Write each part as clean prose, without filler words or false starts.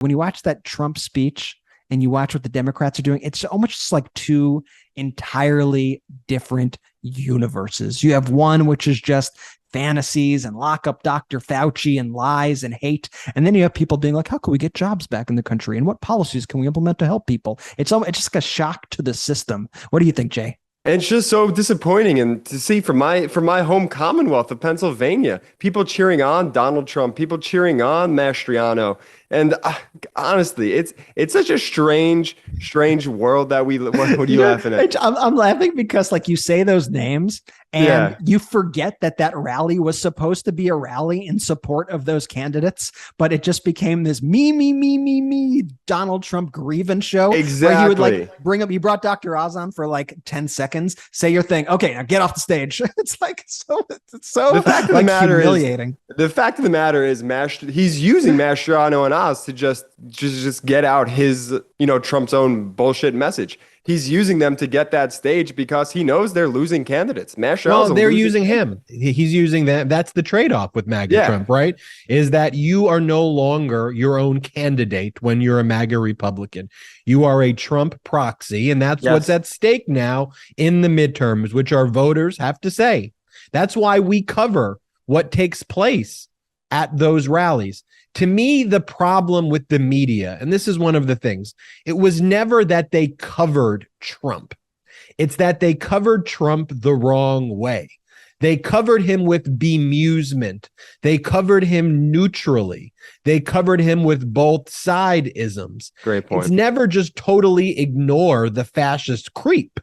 When you watch that Trump speech and you watch what the Democrats are doing, it's almost just like two entirely different universes. You have one which is just fantasies and lock up Dr. Fauci and lies and hate. And then you have people being like, how can we get jobs back in the country? And what policies can we implement to help people? It's just a shock to the system. What do you think, Jay? And it's just so disappointing, and to see from my home Commonwealth of Pennsylvania, people cheering on Donald Trump, people cheering on Mastriano, and honestly, it's such a strange world that we. What are you laughing at? I'm laughing because like you say those names and you forget that rally was supposed to be a rally in support of those candidates, but it just became this me Donald Trump grievance show. Exactly. Where he would like bring up. He brought Dr. Oz on for like 10 seconds. Say your thing. Okay, now get off the stage. It's like so. The fact of like the matter humiliating. The fact of the matter is, he's using Mastriano and Oz to just get out his, Trump's own bullshit message. He's using them to get that stage because he knows they're losing candidates. Well, they're using him. He's using them. That's the trade-off with MAGA Trump, right? Is that you are no longer your own candidate when you're a MAGA Republican. You are a Trump proxy, and that's what's at stake now in the midterms, which our voters have to say. That's why we cover what takes place at those rallies. To me, the problem with the media, and this is one of the things, it was never that they covered Trump. It's that they covered Trump the wrong way. They covered him with bemusement. They covered him neutrally. They covered him with both side isms. Great point. It's never just totally ignore the fascist creep.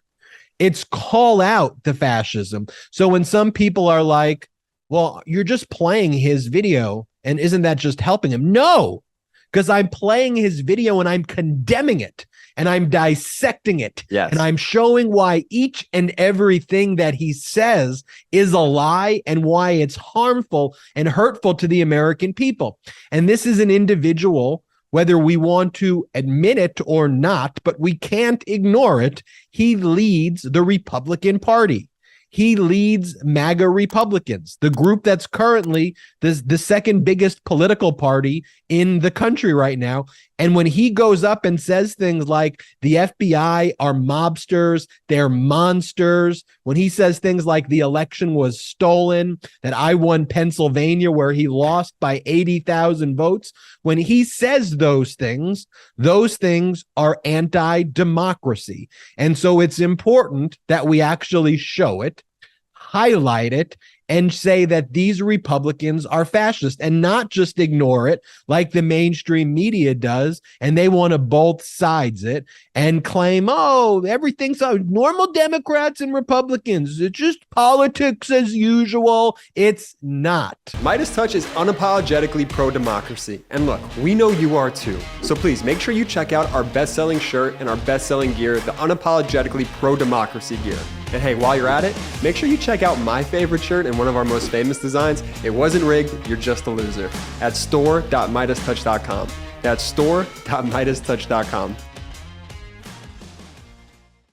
It's call out the fascism. So when some people are like, well, you're just playing his video, and isn't that just helping him? No, because I'm playing his video and I'm condemning it and I'm dissecting it. Yes. And I'm showing why each and everything that he says is a lie and why it's harmful and hurtful to the American people. And this is an individual, whether we want to admit it or not, but we can't ignore it. He leads the Republican Party. He leads MAGA Republicans, the group that's currently the second biggest political party in the country right now. And when he goes up and says things like the FBI are mobsters, they're monsters, when he says things like the election was stolen, that I won Pennsylvania where he lost by 80,000 votes, when he says those things are anti-democracy. And so it's important that we actually show it, highlight it, and say that these Republicans are fascist and not just ignore it like the mainstream media does. And they want to both sides it and claim, oh, everything's normal Democrats and Republicans. It's just politics as usual. It's not. MeidasTouch is unapologetically pro-democracy. And look, we know you are too. So please make sure you check out our best-selling shirt and our best-selling gear, the unapologetically pro-democracy gear. And hey, while you're at it, make sure you check out my favorite shirt and one of our most famous designs. It wasn't rigged, you're just a loser. At store.MeidasTouch.com. That's store.MeidasTouch.com.